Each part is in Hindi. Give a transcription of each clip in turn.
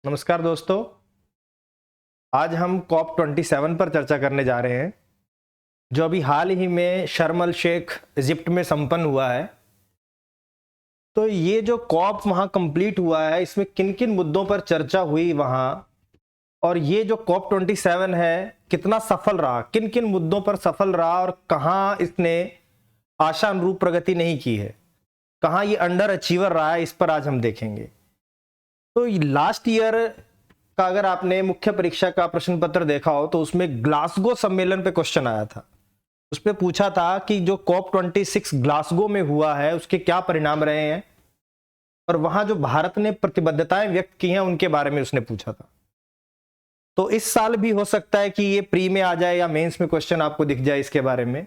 नमस्कार दोस्तों। आज हम कॉप 27 पर चर्चा करने जा रहे हैं, जो अभी हाल ही में शर्म अल शेख इजिप्ट में संपन्न हुआ है। तो ये जो कॉप वहाँ कंप्लीट हुआ है, इसमें किन किन मुद्दों पर चर्चा हुई वहाँ, और ये जो कॉप 27 है कितना सफल रहा, किन किन मुद्दों पर सफल रहा और कहाँ इसने आशानुरूप प्रगति नहीं की है, कहाँ ये अंडर अचीवर रहा है, इस पर आज हम देखेंगे। तो लास्ट ईयर का अगर आपने मुख्य परीक्षा का प्रश्न पत्र देखा हो तो उसमें ग्लासगो सम्मेलन पे क्वेश्चन आया था। उसपे पूछा था कि जो कॉप 26 ग्लासगो में हुआ है उसके क्या परिणाम रहे हैं, और वहां जो भारत ने प्रतिबद्धताएं व्यक्त की हैं उनके बारे में उसने पूछा था। तो इस साल भी हो सकता है कि ये प्री में आ जाए या मेंस में क्वेश्चन आपको दिख जाए इसके बारे में।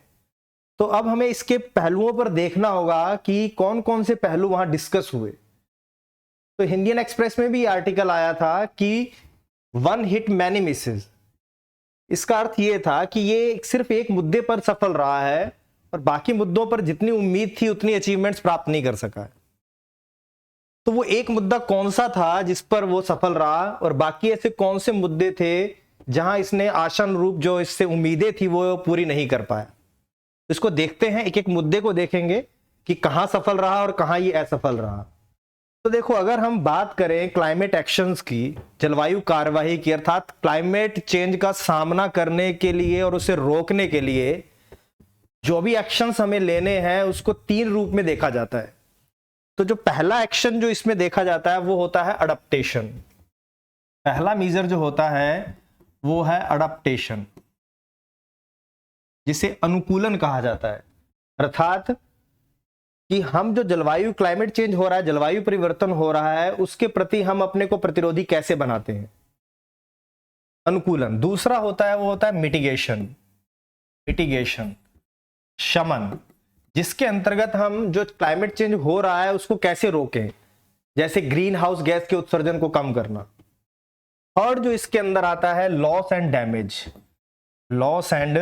तो अब हमें इसके पहलुओं पर देखना होगा कि कौन कौन से पहलू वहां डिस्कस हुए। तो इंडियन एक्सप्रेस में भी आर्टिकल आया था कि वन हिट मैनी मिसेस। इसका अर्थ ये था कि ये सिर्फ एक मुद्दे पर सफल रहा है और बाकी मुद्दों पर जितनी उम्मीद थी उतनी अचीवमेंट्स प्राप्त नहीं कर सका है। तो वो एक मुद्दा कौन सा था जिस पर वो सफल रहा, और बाकी ऐसे कौन से मुद्दे थे जहां इसने आशानुरूप जो इससे उम्मीदें थी वो पूरी नहीं कर पाया। इसको देखते हैं, एक एक मुद्दे को देखेंगे कि कहां सफल रहा और कहां ये असफल रहा। तो देखो, अगर हम बात करें क्लाइमेट एक्शंस की, जलवायु कार्यवाही की, अर्थात क्लाइमेट चेंज का सामना करने के लिए और उसे रोकने के लिए जो भी एक्शंस हमें लेने हैं उसको तीन रूप में देखा जाता है। तो जो पहला एक्शन जो इसमें देखा जाता है वो होता है अडप्टेशन। पहला मेजर जो होता है वो है अडप्टेशन, जिसे अनुकूलन कहा जाता है। अर्थात कि हम जो जलवायु क्लाइमेट चेंज हो रहा है, जलवायु परिवर्तन हो रहा है, उसके प्रति हम अपने को प्रतिरोधी कैसे बनाते हैं, अनुकूलन। दूसरा होता है वो होता है मिटिगेशन, मिटिगेशन शमन, जिसके अंतर्गत हम जो क्लाइमेट चेंज हो रहा है उसको कैसे रोकें, जैसे ग्रीन हाउस गैस के उत्सर्जन को कम करना। और जो इसके अंदर आता है loss and damage, loss and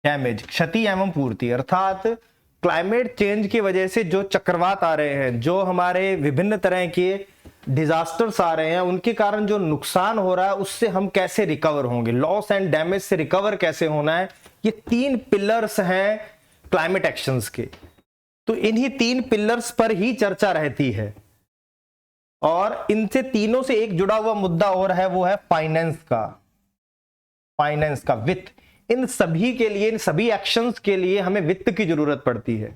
damage, क्षति एवं पूर्ति। अर्थात क्लाइमेट चेंज की वजह से जो चक्रवात आ रहे हैं, जो हमारे विभिन्न तरह के डिजास्टर्स आ रहे हैं, उनके कारण जो नुकसान हो रहा है उससे हम कैसे रिकवर होंगे, लॉस एंड डैमेज से रिकवर कैसे होना है। ये तीन पिलर्स हैं क्लाइमेट एक्शंस के। तो इन्हीं तीन पिलर्स पर ही चर्चा रहती है, और इनसे तीनों से एक जुड़ा हुआ मुद्दा और है, वो है फाइनेंस का, फाइनेंस का, वित्त। इन सभी के लिए, इन सभी एक्शंस के लिए हमें वित्त की जरूरत पड़ती है।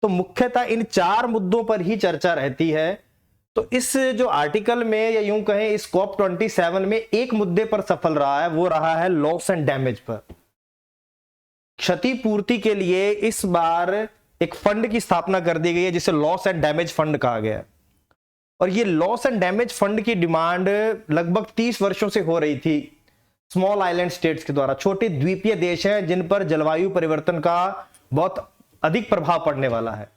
तो मुख्यतः इन चार मुद्दों पर ही चर्चा रहती है। तो इस जो आर्टिकल में, या यूं कहें इस कॉप 27 में एक मुद्दे पर सफल रहा है, वो रहा है लॉस एंड डैमेज पर। क्षतिपूर्ति के लिए इस बार एक फंड की स्थापना कर दी गई है जिसे लॉस एंड डैमेज फंड कहा गया है। और ये लॉस एंड डैमेज फंड की डिमांड लगभग 30 वर्षों से हो रही थी स्मॉल आइलैंड स्टेट्स के द्वारा। छोटे द्वीपीय देश हैं जिन पर जलवायु परिवर्तन का बहुत अधिक प्रभाव पड़ने वाला है।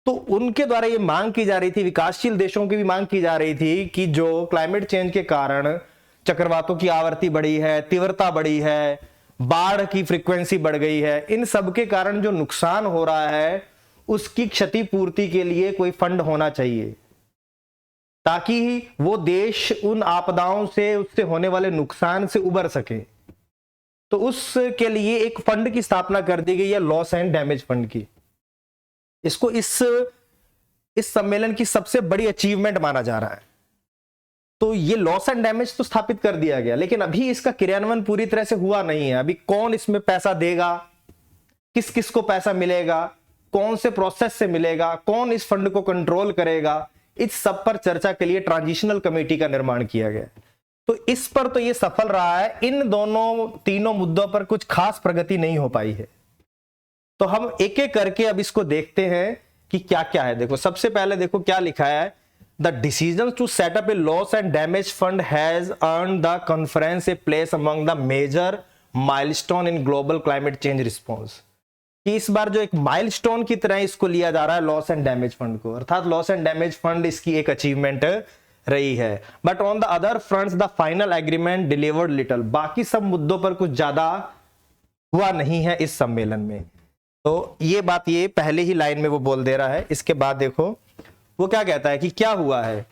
तो उनके द्वारा ये मांग की जा रही थी, विकासशील देशों की भी मांग की जा रही थी कि जो क्लाइमेट चेंज के कारण चक्रवातों की आवृत्ति बढ़ी है, तीव्रता बढ़ी है, बाढ़ की फ्रीक्वेंसी बढ़ गई है, इन सब के कारण जो नुकसान हो रहा है उसकी क्षतिपूर्ति के लिए कोई फंड होना चाहिए, ताकि वो देश उन आपदाओं से, उससे होने वाले नुकसान से उबर सके। तो उसके लिए एक फंड की स्थापना कर दी गई है, लॉस एंड डैमेज फंड की। इसको इस सम्मेलन की सबसे बड़ी अचीवमेंट माना जा रहा है। तो ये लॉस एंड डैमेज तो स्थापित कर दिया गया, लेकिन अभी इसका क्रियान्वयन पूरी तरह से हुआ नहीं है। अभी कौन इसमें पैसा देगा, किस किस को पैसा मिलेगा, कौन से प्रोसेस से मिलेगा, कौन इस फंड को कंट्रोल करेगा, इस सब पर चर्चा के लिए ट्रांजिशनल कमेटी का निर्माण किया गया। तो इस पर तो ये सफल रहा है। इन दोनों तीनों मुद्दों पर कुछ खास प्रगति नहीं हो पाई है। तो हम एक एक करके अब इसको देखते हैं कि क्या क्या है। देखो, सबसे पहले देखो क्या लिखा है, the decision to set up a loss and damage fund has earn the conference a place among the major milestone in global climate change response. कि इस बार जो एक माइलस्टोन की तरह इसको लिया जा रहा है लॉस एंड डैमेज फंड को, अर्थात लॉस एंड डैमेज फंड इसकी एक अचीवमेंट रही है। But on the other fronts the final agreement delivered little. बाकी सब मुद्दों पर कुछ ज्यादा हुआ नहीं है इस सम्मेलन में। तो ये बात ये पहले ही लाइन में वो बोल दे रहा है। इसके बाद देखो वो क्या कहता है कि क्या हुआ है।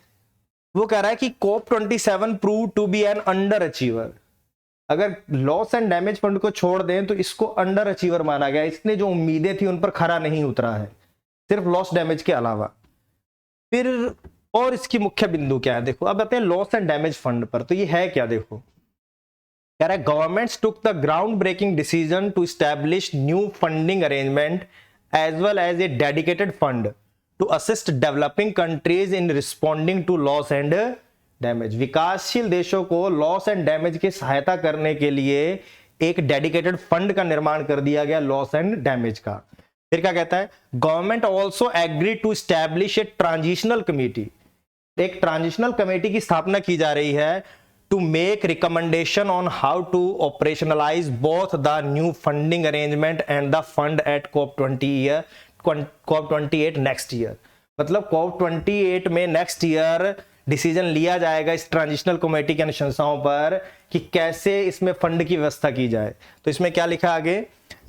वो कह रहा है कि COP27 prove to be an underachiever. अगर लॉस एंड डैमेज फंड को छोड़ दें तो इसको अंडर अचीवर माना गया, इसने जो उम्मीदें थी उन पर खरा नहीं उतरा है, सिर्फ लॉस डैमेज के अलावा। फिर और इसकी मुख्य बिंदु क्या है, देखो अब आते हैं लॉस एंड डैमेज फंड पर। तो ये है क्या, देखो कह रहा है governments took the groundbreaking decision to establish new funding arrangement as well as a dedicated fund to assist developing countries in responding to loss and damage. विकासशील देशों को लॉस एंड डैमेज की सहायता करने के लिए एक डेडिकेटेड फंड का निर्माण कर दिया गया लॉस एंड डैमेज का। फिर क्या कहता है, government also agree to establish a transitional committee, एक ट्रांजिशनल कमेटी की स्थापना की जा रही है to make recommendation on how to operationalize both the new funding arrangement and the fund at COP28 next year. मतलब COP28 में नेक्स्ट ईयर डिसीजन लिया जाएगा इस ट्रांजिशनल कमेटी की अनुशंसाओं पर कि कैसे इसमें फंड की व्यवस्था की जाए। तो इसमें क्या लिखा आगे,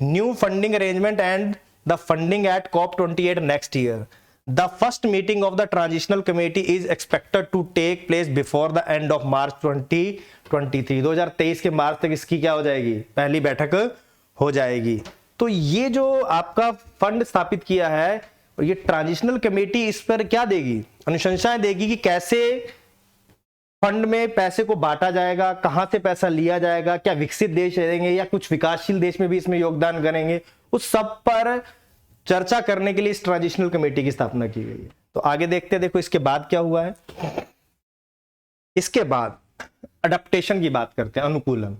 new funding arrangement and the funding at COP28 next year. The first meeting of the transitional committee is expected to take place before the end of March 2023। 2023 के मार्च तक इसकी क्या हो जाएगी, पहली बैठक हो जाएगी। तो ये जो आपका फंड स्थापित किया है, और ये ट्रांजिशनल कमेटी इस पर क्या देगी, अनुशंसाएं देगी कि कैसे फंड में पैसे को बांटा जाएगा, कहां से पैसा लिया जाएगा, क्या विकसित देश देंगे या कुछ विकासशील देश में भी इसमें योगदान करेंगे, उस सब पर चर्चा करने के लिए इस ट्रांजिशनल कमेटी की स्थापना की गई है। तो आगे देखते हैं, देखो इसके बाद क्या हुआ है। इसके बाद अडेप्टेशन की बात करते हैं, अनुकूलन,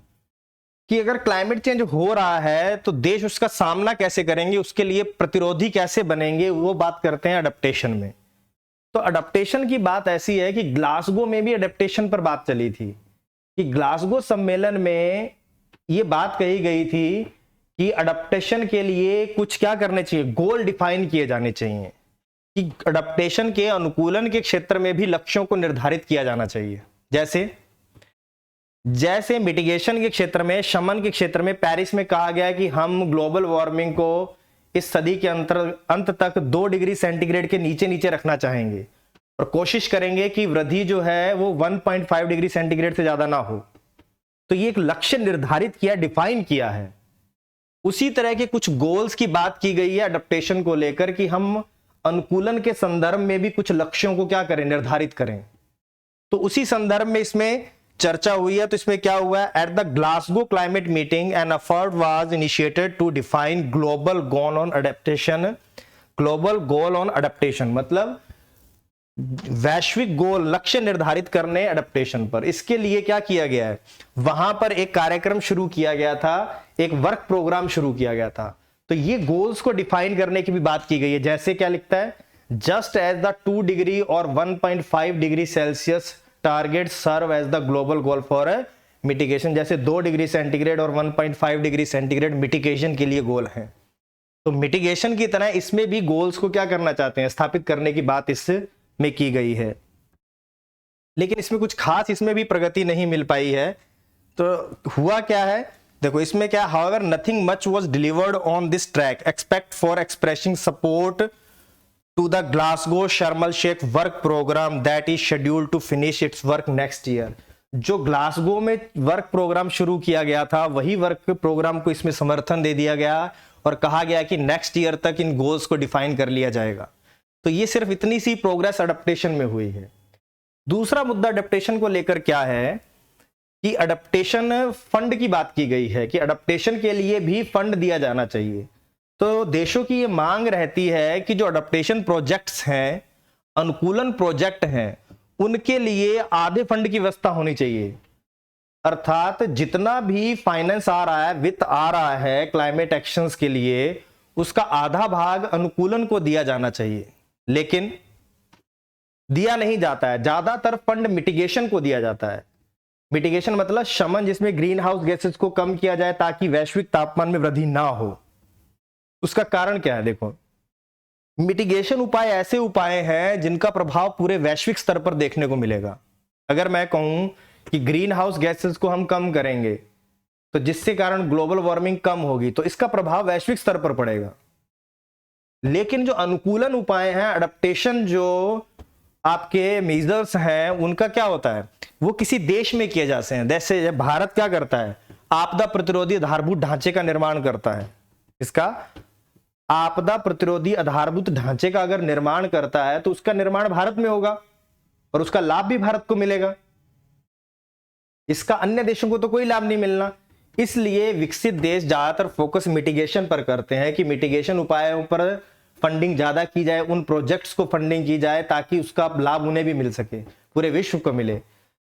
कि अगर क्लाइमेट चेंज हो रहा है तो देश उसका सामना कैसे करेंगे, उसके लिए प्रतिरोधी कैसे बनेंगे, वो बात करते हैं अडेप्टेशन में। तो अडेप्टेशन की बात ऐसी है कि ग्लासगो में भी अडेप्टेशन पर बात चली थी, कि ग्लासगो सम्मेलन में ये बात कही गई थी कि अडेप्टेशन के लिए कुछ क्या करने चाहिए, गोल डिफाइन किए जाने चाहिए, कि अडेप्टेशन के अनुकूलन के क्षेत्र में भी लक्ष्यों को निर्धारित किया जाना चाहिए। जैसे मिटिगेशन के क्षेत्र में, शमन के क्षेत्र में पेरिस में कहा गया कि हम ग्लोबल वार्मिंग को इस सदी के अंत तक 2 डिग्री सेंटीग्रेड के नीचे नीचे रखना चाहेंगे और कोशिश करेंगे कि वृद्धि जो है वो 1.5 डिग्री सेंटीग्रेड से ज्यादा ना हो। तो ये एक लक्ष्य निर्धारित किया, डिफाइन किया है। उसी तरह के कुछ गोल्स की बात की गई है अडेप्टेशन को लेकर, कि हम अनुकूलन के संदर्भ में भी कुछ लक्ष्यों को क्या करें, निर्धारित करें। तो उसी संदर्भ में इसमें चर्चा हुई है। तो इसमें क्या हुआ है, at the Glasgow climate meeting an effort was initiated to define global goal on adaptation. Global goal on adaptation मतलब वैश्विक गोल, लक्ष्य निर्धारित करने अडेप्टेशन पर। इसके लिए क्या किया गया है, वहां पर एक कार्यक्रम शुरू किया गया था, एक वर्क प्रोग्राम शुरू किया गया था। तो ये गोल्स को डिफाइन करने की भी बात की गई है। जैसे क्या लिखता है, जस्ट एज द 2 डिग्री और 1.5 degree Celsius target serve as the global goal for mitigation. जैसे 2 डिग्री सेंटीग्रेड और 1.5 डिग्री सेंटीग्रेड मिटिगेशन के लिए गोल हैं, तो मिटिगेशन की तरह इसमें भी गोल्स को क्या करना चाहते हैं, स्थापित करने की बात इसमें की गई है। लेकिन इसमें कुछ खास इसमें भी प्रगति नहीं मिल पाई है। तो हुआ क्या है, देखो इसमें क्या, however nothing much was delivered on this track except for expressing support to the Glasgow Sharm el Sheikh work program that is scheduled to finish its work next year। जो ग्लासगो में वर्क प्रोग्राम शुरू किया गया था, वही वर्क प्रोग्राम को इसमें समर्थन दे दिया गया और कहा गया कि नेक्स्ट ईयर तक इन गोल्स को डिफाइन कर लिया जाएगा। तो ये सिर्फ इतनी सी प्रोग्रेस अडेप्टेशन में हुई है। दूसरा मुद्दा अडेप्टेशन को लेकर क्या है कि अडेप्टेशन फंड की बात की गई है, कि अडेप्टेशन के लिए भी फंड दिया जाना चाहिए। तो देशों की ये मांग रहती है कि जो अडेप्टेशन प्रोजेक्ट्स हैं, अनुकूलन प्रोजेक्ट हैं, उनके लिए आधे फंड की व्यवस्था होनी चाहिए। अर्थात जितना भी फाइनेंस आ रहा है, वित्त आ रहा है क्लाइमेट एक्शंस के लिए, उसका आधा भाग अनुकूलन को दिया जाना चाहिए। लेकिन दिया नहीं जाता है, ज्यादातर फंड मिटिगेशन को दिया जाता है। मिटिगेशन मतलब शमन, जिसमें ग्रीन हाउस गैसेस को कम किया जाए ताकि वैश्विक तापमान में वृद्धि ना हो। उसका कारण क्या है, देखो मिटिगेशन उपाय ऐसे उपाय हैं जिनका प्रभाव पूरे वैश्विक स्तर पर देखने को मिलेगा। अगर मैं कहूं कि ग्रीन हाउस गैसेस को हम कम करेंगे तो जिससे कारण ग्लोबल वार्मिंग कम होगी, तो इसका प्रभाव वैश्विक स्तर पर पड़ेगा। लेकिन जो अनुकूलन उपाय हैं, अडेप्टेशन जो आपके मेजर्स हैं उनका क्या होता है, वो किसी देश में किए जाते हैं। जैसे भारत क्या करता है, आपदा प्रतिरोधी आधारभूत ढांचे का निर्माण करता है। इसका आपदा प्रतिरोधी आधारभूत ढांचे का अगर निर्माण करता है तो उसका निर्माण भारत में होगा और उसका लाभ भी भारत को मिलेगा। इसका अन्य देशों को तो कोई लाभ नहीं मिलना। इसलिए विकसित देश ज्यादातर फोकस मिटिगेशन पर करते हैं कि मिटिगेशन उपायों पर फंडिंग ज्यादा की जाए, उन प्रोजेक्ट्स को फंडिंग की जाए ताकि उसका लाभ उन्हें भी मिल सके, पूरे विश्व को मिले।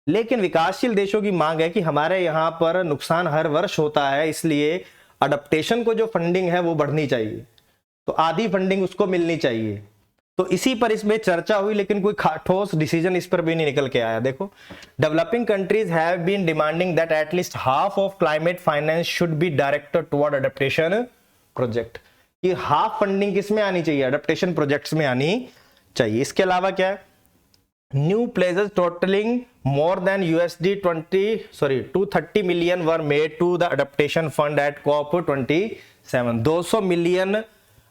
लेकिन विकासशील देशों की मांग है कि हमारे यहाँ पर नुकसान हर वर्ष होता है, इसलिए अडप्टेशन को जो फंडिंग है वो बढ़नी चाहिए, तो आधी फंडिंग उसको मिलनी चाहिए। तो इसी पर इसमें चर्चा हुई, लेकिन कोई ठोस डिसीजन इस पर भी नहीं निकल के आया। देखो, developing countries have been demanding that at least half of climate finance should be directed toward adaptation project, कि हाफ फंडिंग किसमें आनी चाहिए, अडप्टेशन प्रोजेक्ट्स में आनी चाहिए। इसके अलावा क्या है, new pledges totalling more than $230 million were made to the adaptation fund at COP27। 200 million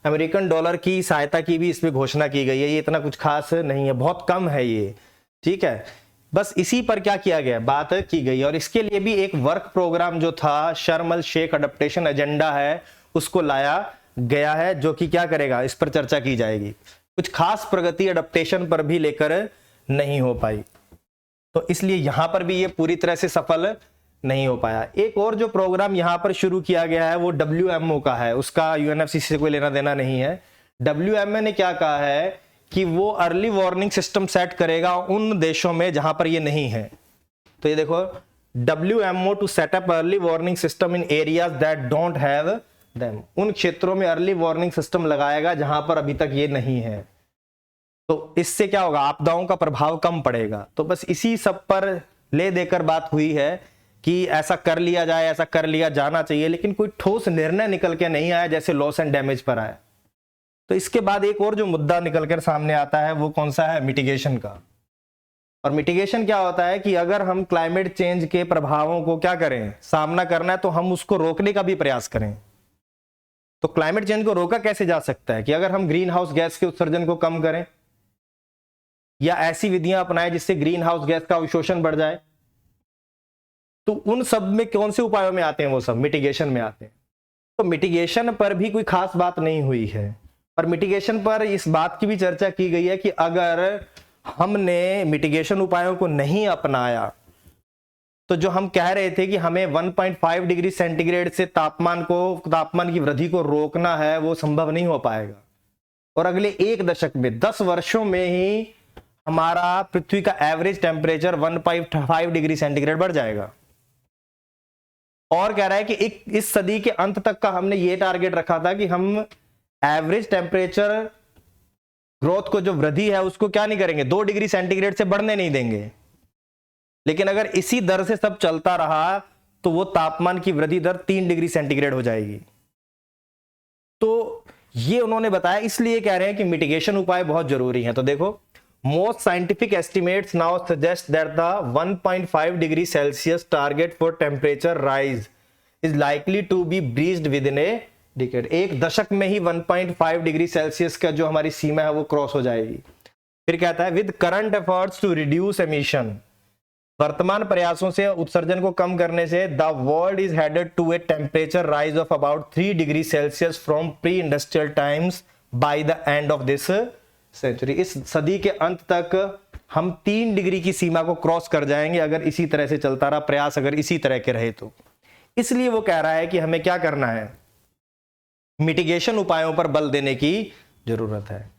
American dollar की सहायता की भी इसमें घोषणा की गई है। ये इतना कुछ खास नहीं है, बहुत कम है ये, ठीक है। बस इसी पर क्या किया गया, बात की गई। और इसके लिए भी एक वर्क प्रोग्राम जो था, शर्म अल शेख अडप्टेशन एजेंडा है, उसको लाया गया है, जो कि क्या करेगा, इस पर चर्चा की जाएगी। कुछ खास प्रगति अडप्टेशन पर भी लेकर नहीं हो पाई, तो इसलिए यहां पर भी ये पूरी तरह से सफल नहीं हो पाया। एक और जो प्रोग्राम यहां पर शुरू किया गया है वो WMO का है, उसका UNFCCC से कोई लेना देना नहीं है। WMO ने क्या कहा है कि वो अर्ली वार्निंग सिस्टम सेट करेगा उन देशों में जहां पर ये नहीं है। तो ये देखो, WMO to set up early warning system in areas that don't have them, उन क्षेत्रों में अर्ली वार्निंग सिस्टम लगाएगा जहां पर अभी तक ये नहीं है। तो इससे क्या होगा, आपदाओं का प्रभाव कम पड़ेगा। तो बस इसी सब पर ले देकर बात हुई है कि ऐसा कर लिया जाए, ऐसा कर लिया जाना चाहिए, लेकिन कोई ठोस निर्णय निकल के नहीं आया जैसे लॉस एंड डैमेज पर आया। तो इसके बाद एक और जो मुद्दा निकल कर सामने आता है वो कौन सा है, मिटिगेशन का। और मिटिगेशन क्या होता है कि अगर हम क्लाइमेट चेंज के प्रभावों को क्या करें, सामना करना है, तो हम उसको रोकने का भी प्रयास करें। तो क्लाइमेट चेंज को रोका कैसे जा सकता है कि अगर हम ग्रीन हाउस गैस के उत्सर्जन को कम करें या ऐसी विधियां अपनाएं जिससे ग्रीन हाउस गैस का अवशोषण बढ़ जाए। तो उन सब में कौन से उपायों में आते हैं, वो सब मिटिगेशन में आते हैं। तो मिटिगेशन पर भी कोई खास बात नहीं हुई है। और मिटिगेशन पर इस बात की भी चर्चा की गई है कि अगर हमने मिटिगेशन उपायों को नहीं अपनाया तो जो हम कह रहे थे कि हमें 1.5 डिग्री सेंटीग्रेड से तापमान की वृद्धि को रोकना है, वो संभव नहीं हो पाएगा। और अगले एक दशक में 10 वर्षों में ही हमारा पृथ्वी का एवरेज टेम्परेचर 1.5 डिग्री सेंटीग्रेड बढ़ जाएगा। और कह रहा है कि इस सदी के अंत तक का हमने ये टारगेट रखा था कि हम एवरेज टेम्परेचर ग्रोथ को, जो वृद्धि है, उसको क्या नहीं करेंगे, 2 डिग्री सेंटीग्रेड से बढ़ने नहीं देंगे। लेकिन अगर इसी दर से सब चलता रहा तो वो तापमान की वृद्धि दर 3 डिग्री सेंटीग्रेड हो जाएगी। तो ये उन्होंने बताया, इसलिए कह रहे हैं कि मिटिगेशन उपाय बहुत जरूरी हैं। तो देखो, most scientific estimates now suggest that the 1.5 degree Celsius target for temperature rise is likely to be breached within a decade। एक दशक में ही 1.5 डिग्री सेल्सियस का जो हमारी सीमा है वो क्रॉस हो जाएगी। फिर कहता है, with current efforts to reduce emission, वर्तमान प्रयासों से उत्सर्जन को कम करने से the world is headed to a temperature rise of about 3 degree Celsius from pre-industrial times by the end of this century. इस सदी के अंत तक हम 3 डिग्री की सीमा को क्रॉस कर जाएंगे अगर इसी तरह से चलता रहा, प्रयास अगर इसी तरह के रहे तो। इसलिए वो कह रहा है कि हमें क्या करना है, मिटिगेशन उपायों पर बल देने की जरूरत है।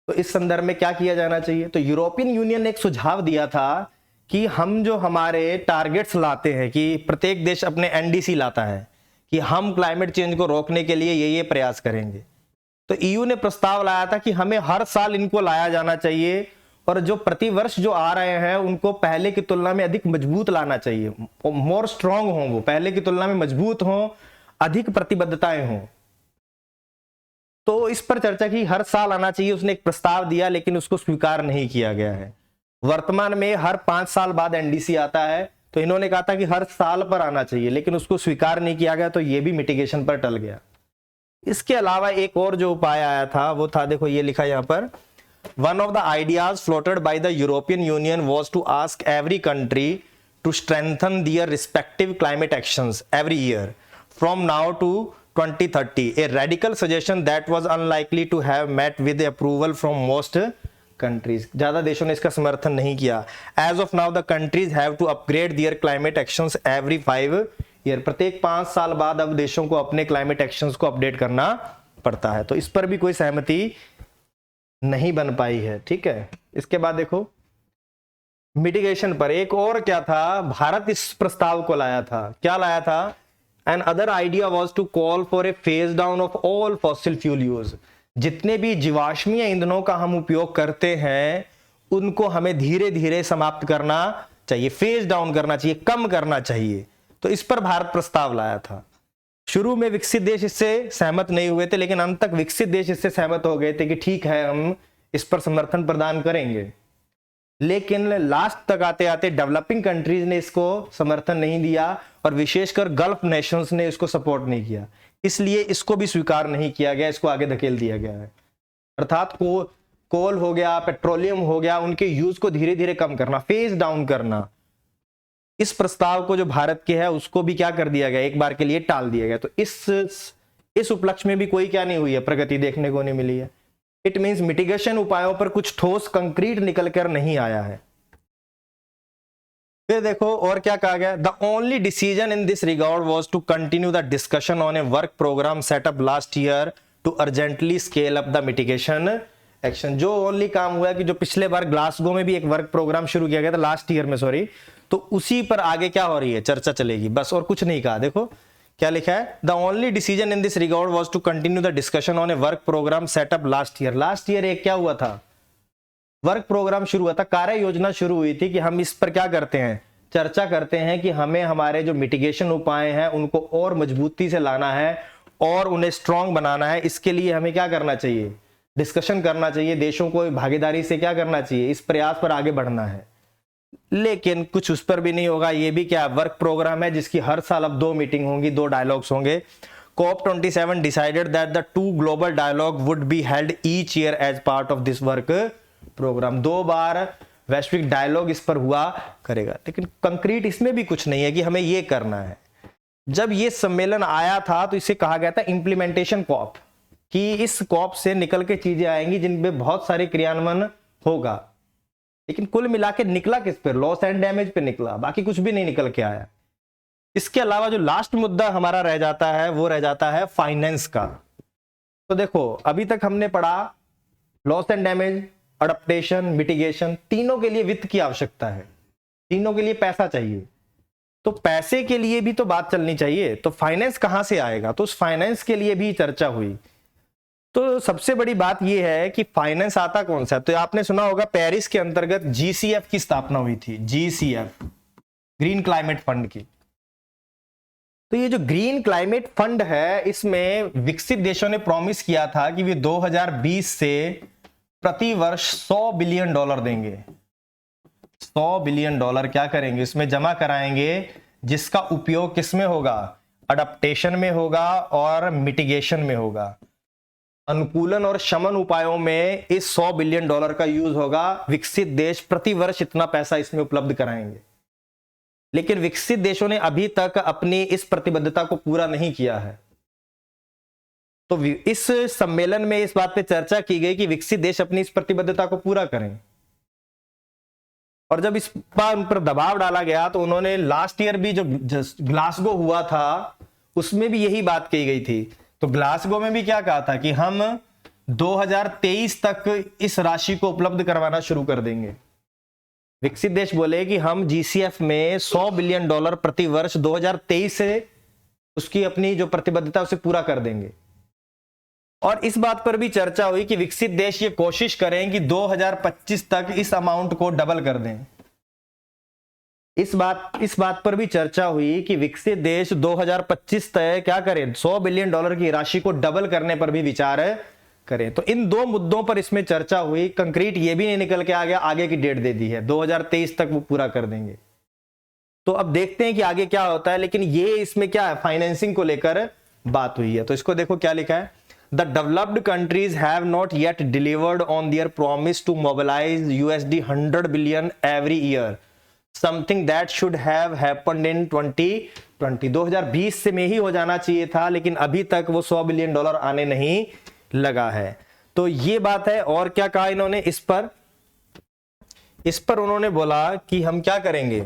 तो इस संदर्भ में क्या किया जाना चाहिए, तो यूरोपियन यूनियन ने एक सुझाव दिया था कि हम जो हमारे टारगेट्स लाते हैं, कि प्रत्येक देश अपने NDC लाता है कि हम क्लाइमेट चेंज को रोकने के लिए ये प्रयास करेंगे। तो EU ने प्रस्ताव लाया था कि हमें हर साल इनको लाया जाना चाहिए और जो प्रतिवर्ष जो आ रहे हैं उनको पहले की तुलना में अधिक मजबूत लाना चाहिए, मोर स्ट्रांग हों, वो पहले की तुलना में मजबूत हों, अधिक प्रतिबद्धताएं हों। तो इस पर चर्चा की, हर साल आना चाहिए, उसने एक प्रस्ताव दिया, लेकिन उसको स्वीकार नहीं किया गया है। वर्तमान में हर 5 साल बाद NDC आता है, तो इन्होंने कहा था कि हर साल पर आना चाहिए, लेकिन उसको स्वीकार नहीं किया गया, तो ये भी मिटिगेशन पर टल गया। इसके अलावा एक और जो उपाय आया था वो था, देखो ये लिखा यहाँ पर, one of the ideas floated by the European Union was to ask every country to strengthen their respective climate actions every year from now to 2030, a radical suggestion that was unlikely to have met with approval from most countries. ज्यादा देशों ने इसका समर्थन नहीं किया. As of now, the countries have to upgrade their climate actions every 5 years. प्रत्येक 5 साल बाद अब देशों को अपने क्लाइमेट एक्शंस को अपडेट करना पड़ता है. तो इस पर भी कोई सहमति नहीं बन पाई है. ठीक है, इसके बाद देखो मिटिगेशन पर एक और क्या था, भारत इस प्रस्ताव को लाया था. क्या लाया था? An other idea was to call for a phase down of all fossil fuel use. जितने भी जीवाश्मीय ईंधनों का हम उपयोग करते हैं उनको हमें धीरे धीरे समाप्त करना चाहिए, फेज डाउन करना चाहिए, कम करना चाहिए. तो इस पर भारत प्रस्ताव लाया था. शुरू में विकसित देश इससे सहमत नहीं हुए थे, लेकिन अंत तक विकसित देश इससे सहमत हो गए थे कि ठीक है हम इस पर समर्थन प्रदान करेंगे. लेकिन लास्ट तक आते आते डेवलपिंग कंट्रीज ने इसको समर्थन नहीं दिया और विशेषकर गल्फ नेशंस ने इसको सपोर्ट नहीं किया. इसलिए इसको भी स्वीकार नहीं किया गया, इसको आगे धकेल दिया गया है. अर्थात कोल हो गया, पेट्रोलियम हो गया, उनके यूज को धीरे धीरे कम करना, फेज डाउन करना. इस प्रस्ताव को जो भारत के है उसको भी क्या कर दिया गया, एक बार के लिए टाल दिया गया. तो इस उपलक्ष्य में भी कोई क्या नहीं हुई है, प्रगति देखने को नहीं मिली है. इट मीन्स मिटिगेशन उपायों पर कुछ ठोस कंक्रीट निकल कर नहीं आया है. फिर देखो और क्या कहा गया. The only decision in this regard was to continue the discussion on a work programme set up last year to urgently scale up the mitigation action. जो ओनली काम हुआ कि जो पिछले बार ग्लासगो में भी एक वर्क प्रोग्राम शुरू किया गया था लास्ट ईयर में, सॉरी, तो उसी पर आगे क्या हो रही है, चर्चा चलेगी, बस और कुछ नहीं कहा. देखो क्या लिखा है. The only decision in this regard was to continue the discussion on a work programme set up last year. Last year एक क्या हुआ था, वर्क प्रोग्राम शुरू हुआ था, कार्य योजना शुरू हुई थी कि हम इस पर क्या करते हैं, चर्चा करते हैं कि हमें हमारे जो मिटिगेशन उपाय हैं उनको और मजबूती से लाना है और उन्हें स्ट्रांग बनाना है. इसके लिए हमें क्या करना चाहिए, डिस्कशन करना चाहिए, देशों को भागीदारी से क्या करना चाहिए, इस प्रयास पर आगे बढ़ना है. लेकिन कुछ उस पर भी नहीं होगा. ये भी क्या वर्क प्रोग्राम है जिसकी हर साल अब 2 मीटिंग होंगी, 2 डायलॉग्स होंगे. COP27 decided that the 2 global dialogue would be held each year as part of this work programme. 2 बार वैश्विक डायलॉग इस पर हुआ करेगा. लेकिन कंक्रीट इसमें भी कुछ नहीं है कि हमें ये करना है. जब ये सम्मेलन आया था तो इसे कहा गया था इंप्लीमेंटेशन कॉप, कि इस कॉप से निकल के चीजें आएंगी जिनमें बहुत सारे क्रियान्वयन होगा. लेकिन कुल मिला के निकला किस पर, लॉस एंड डैमेज पे निकला, बाकी कुछ भी नहीं निकल के आया. इसके अलावा जो लास्ट मुद्दा हमारा रह जाता है वो रह जाता है फाइनेंस का. तो देखो अभी तक हमने पढ़ा loss and damage, adaptation, mitigation, तीनों के लिए वित्त की आवश्यकता है, तीनों के लिए पैसा चाहिए. तो पैसे के लिए भी तो बात चलनी चाहिए. तो फाइनेंस कहां से आएगा, तो उस फाइनेंस के लिए भी चर्चा हुई. तो सबसे बड़ी बात यह है कि फाइनेंस आता कौन सा है. तो आपने सुना होगा पेरिस के अंतर्गत GCF की स्थापना हुई थी, GCF, ग्रीन क्लाइमेट फंड की. तो ये जो ग्रीन क्लाइमेट फंड है इसमें विकसित देशों ने प्रॉमिस किया था कि वे 2020 से प्रति वर्ष $100 बिलियन देंगे. $100 बिलियन क्या करेंगे, इसमें जमा कराएंगे, जिसका उपयोग किसमें होगा, अडप्टेशन में होगा और मिटिगेशन में होगा. अनुकूलन और शमन उपायों में इस $100 बिलियन का यूज होगा. विकसित देश प्रति वर्ष इतना पैसा इसमें उपलब्ध कराएंगे. लेकिन विकसित देशों ने अभी तक अपनी इस प्रतिबद्धता को पूरा नहीं किया है. तो इस सम्मेलन में इस बात पे चर्चा की गई कि विकसित देश अपनी इस प्रतिबद्धता को पूरा करें. और जब इस पर उन पर दबाव डाला गया तो उन्होंने लास्ट ईयर भी जो ग्लासगो हुआ था उसमें भी यही बात कही गई थी. तो ग्लासगो में भी क्या कहा था कि हम 2023 तक इस राशि को उपलब्ध करवाना शुरू कर देंगे. विकसित देश बोले कि हम GCF में $100 बिलियन प्रति वर्ष 2023 से उसकी अपनी जो प्रतिबद्धता उसे पूरा कर देंगे. और इस बात पर भी चर्चा हुई कि विकसित देश ये कोशिश करें कि 2025 तक इस अमाउंट को डबल कर दें. इस बात पर भी चर्चा हुई कि विकसित देश 2025 तक क्या करें, $100 बिलियन की राशि को डबल करने पर भी विचार करें. तो इन 2 मुद्दों पर इसमें चर्चा हुई. कंक्रीट ये भी नहीं निकल के आ गया, आगे की डेट दे दी है 2023 तक वो पूरा कर देंगे. तो अब देखते हैं कि आगे क्या होता है. लेकिन ये इसमें क्या है, फाइनेंसिंग को लेकर बात हुई है. तो इसको देखो क्या लिखा है. the developed countries have not yet delivered on their promise to mobilize USD 100 billion every year, something that should have happened in 2020. 2020 से में ही हो जाना चाहिए था, लेकिन अभी तक वो $100 बिलियन आने नहीं लगा है। तो ये बात है। और क्या कहा इन्होंने इस पर उन्होंने बोला कि हम क्या करेंगे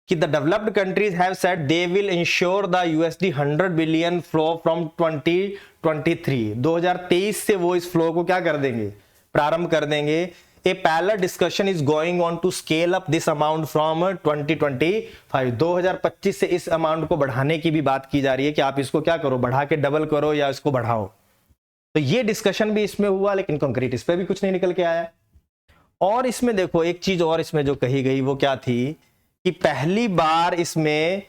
कि the developed countries have said they will ensure the USD 100 billion flow from 2023। 2023 से वो इस फ्लो को क्या कर देंगे, प्रारंभ कर देंगे। A parallel discussion is going on to scale up this amount from 2025। 2025 से इस अमाउंट को बढ़ाने की भी बात की जा रही है कि आप इसको क्या करो, बढ़ा के डबल करो या इसको बढ़ाओ। तो ये डिस्कशन भी इसमें हुआ, लेकिन कंक्रीट इस पे भी कुछ नहीं निकल के आया। और इसमें देखो एक चीज और इसमें जो कही गई वो क्या थी कि पहली बार इसमें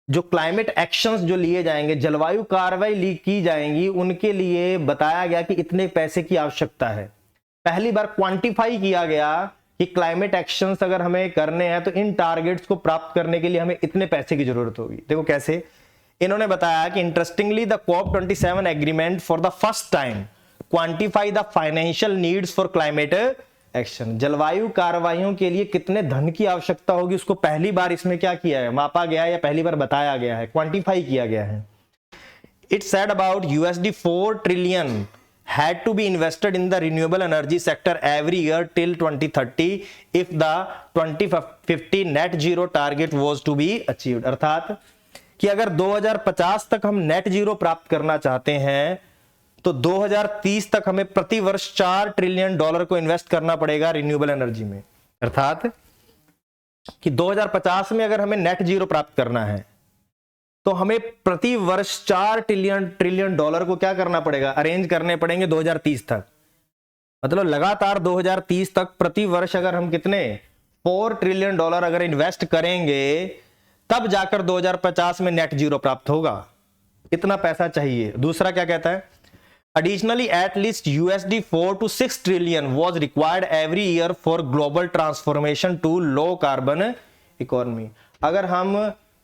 जो क्लाइमेट एक्शंस जो लिए जाएंगे, जलवायु कार्रवाई की जाएंगी, उनके लिए बताया गया कि इतने पैसे की आवश्यकता है। पहली बार क्वांटिफाई किया गया कि क्लाइमेट एक्शंस अगर हमें करने हैं तो इन टारगेट्स को प्राप्त करने के लिए हमें इतने पैसे की जरूरत होगी। देखो कैसे इन्होंने बताया कि interestingly the COP27 agreement for the first time quantify the financial needs for climate action. जलवायु कार्रवाइयों के लिए कितने धन की आवश्यकता होगी उसको पहली बार इसमें क्या किया है, मापा गया है या पहली बार बताया गया है, क्वांटिफाई किया गया है। It said about USD 4 trillion had to be invested in the renewable energy sector every year till 2030 if the 2050 net zero target was to be achieved। अर्थात कि अगर 2050 तक हम नेट जीरो प्राप्त करना चाहते हैं तो 2030 तक हमें प्रति वर्ष $4 ट्रिलियन को इन्वेस्ट करना पड़ेगा रिन्यूएबल एनर्जी में। अर्थात कि 2050 में अगर हमें नेट जीरो प्राप्त करना है तो हमें प्रति वर्ष $4 ट्रिलियन को क्या करना पड़ेगा, अरेंज करने पड़ेंगे 2030 तक। मतलब लगातार 2030 तक प्रति वर्ष अगर हम कितने $4 ट्रिलियन अगर इन्वेस्ट करेंगे तब जाकर 2050 में नेट जीरो प्राप्त होगा। इतना पैसा चाहिए। दूसरा क्या कहता है, Additionally, at least USD 4 to 6 trillion was required every year for global transformation to low carbon economy। अगर हम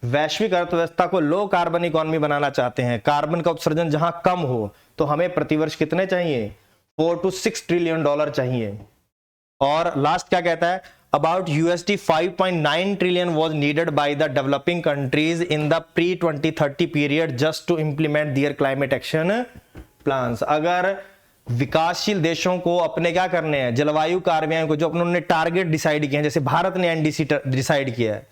वैश्विक अर्थव्यवस्था को लो कार्बन इकोनॉमी बनाना चाहते हैं, कार्बन का उत्सर्जन जहां कम हो, तो हमें प्रतिवर्ष कितने चाहिए, $4 to 6 ट्रिलियन चाहिए। और लास्ट क्या कहता है, about USD 5.9 trillion was needed by the developing countries in the pre-2030 period just to implement their climate action plans। अगर विकासशील देशों को अपने क्या करने हैं, जलवायु कार्रवाई को जो उन्होंने टारगेट डिसाइड किए हैं, जैसे भारत ने NDC डिसाइड किया है,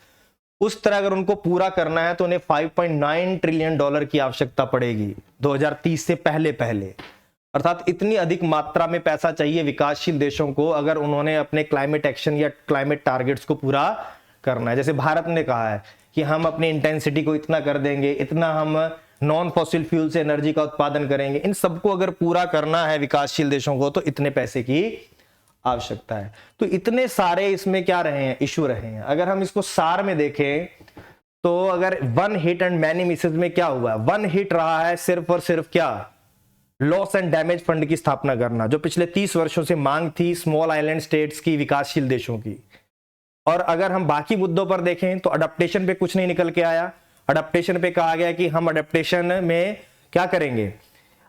उस तरह अगर उनको पूरा करना है तो उन्हें $5.9 ट्रिलियन की आवश्यकता पड़ेगी 2030 से पहले। अर्थात इतनी अधिक मात्रा में पैसा चाहिए विकासशील देशों को अगर उन्होंने अपने क्लाइमेट एक्शन या क्लाइमेट टारगेट्स को पूरा करना है। जैसे भारत ने कहा है कि हम अपनी इंटेंसिटी को इतना कर देंगे, इतना हम नॉन फॉसिल फ्यूल से एनर्जी का उत्पादन करेंगे। इन सबको अगर पूरा करना है विकासशील देशों को तो इतने पैसे की आवश्यकता है। तो इतने सारे इसमें क्या रहे हैं, इशू रहे हैं। अगर हम इसको सार में देखें तो अगर one hit and many Mrs में क्या हुआ, वन हिट रहा है सिर्फ और सिर्फ क्या, लॉस एंड डैमेज फंड की स्थापना करना, जो पिछले 30 वर्षों से मांग थी स्मॉल आइलैंड स्टेट्स की, विकासशील देशों की। और अगर हम बाकी मुद्दों पर देखें तो अडेप्टेशन पे कुछ नहीं निकल के आया। अडेप्टेशन पे कहा गया कि हम अडेप्टेशन में क्या करेंगे,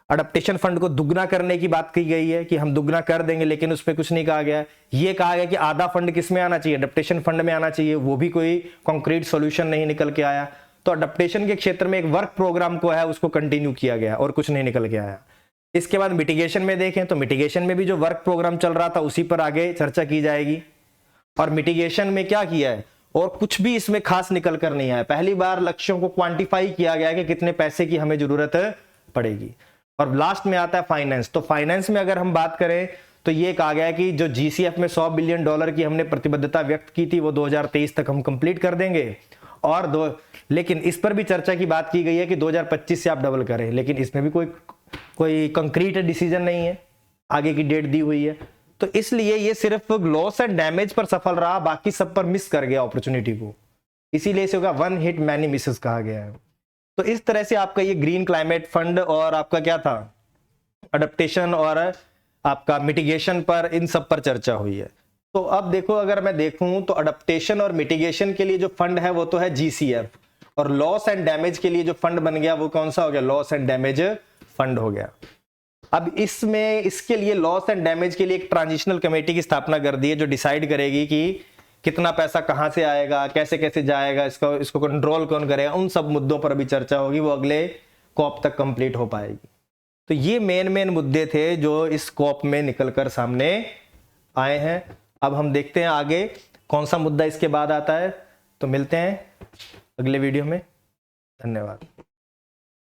अडेप्टेशन फंड को दुगना करने की बात की गई है कि हम दुगना कर देंगे, लेकिन उस पर कुछ नहीं कहा गया। ये कहा गया कि आधा फंड किस में आना चाहिए, अडेप्टेशन फंड में आना चाहिए, वो भी कोई कॉन्क्रीट सॉल्यूशन नहीं निकल के आया। तो अडेप्टेशन के क्षेत्र में एक वर्क प्रोग्राम को है उसको कंटिन्यू किया गया और कुछ नहीं निकल के आया। इसके बाद मिटिगेशन में देखें तो मिटिगेशन में भी जो वर्क प्रोग्राम चल रहा था उसी पर आगे चर्चा की जाएगी। और मिटिगेशन में क्या किया है, और कुछ भी इसमें खास निकल कर नहीं आया। पहली बार लक्ष्यों को क्वांटिफाई किया गया कि कितने पैसे की हमें जरूरत पड़ेगी। और लास्ट में आता है फाइनेंस। तो फाइनेंस में अगर हम बात करें तो ये कहा गया कि जो GCF में $100 बिलियन की हमने प्रतिबद्धता व्यक्त की थी वो 2023 तक हम कंप्लीट कर देंगे। और लेकिन इस पर भी चर्चा की बात की गई है कि 2025 से आप डबल करें, लेकिन इसमें भी कोई कंक्रीट डिसीजन नहीं है, आगे की डेट दी हुई है। तो इसलिए ये सिर्फ लॉस एंड डैमेज पर सफल रहा, बाकी सब पर मिस कर गया अपॉर्चुनिटी को। इसीलिए इसे वन हिट मैनी मिसेस कहा गया है। तो इस तरह से आपका ये ग्रीन क्लाइमेट फंड और आपका क्या था, अडेप्टेशन और आपका मिटिगेशन पर, इन सब पर चर्चा हुई है। तो अब देखो, अगर मैं देखूं तो अडेप्टेशन और मिटिगेशन के लिए जो फंड है वो तो है GCF, और लॉस एंड डैमेज के लिए जो फंड बन गया वो कौन सा हो गया, लॉस एंड डैमेज फंड हो गया। अब इसमें इसके लिए लॉस एंड डैमेज के लिए एक ट्रांजिशनल कमेटी की स्थापना कर दी है जो डिसाइड करेगी कि कितना पैसा कहां से आएगा, कैसे कैसे जाएगा, इसको कंट्रोल कौन करेगा, उन सब मुद्दों पर अभी चर्चा होगी, वो अगले कॉप तक कंप्लीट हो पाएगी। तो ये मेन मुद्दे थे जो इस कॉप में निकलकर सामने आए हैं। अब हम देखते हैं आगे कौन सा मुद्दा इसके बाद आता है। तो मिलते हैं अगले वीडियो में। धन्यवाद।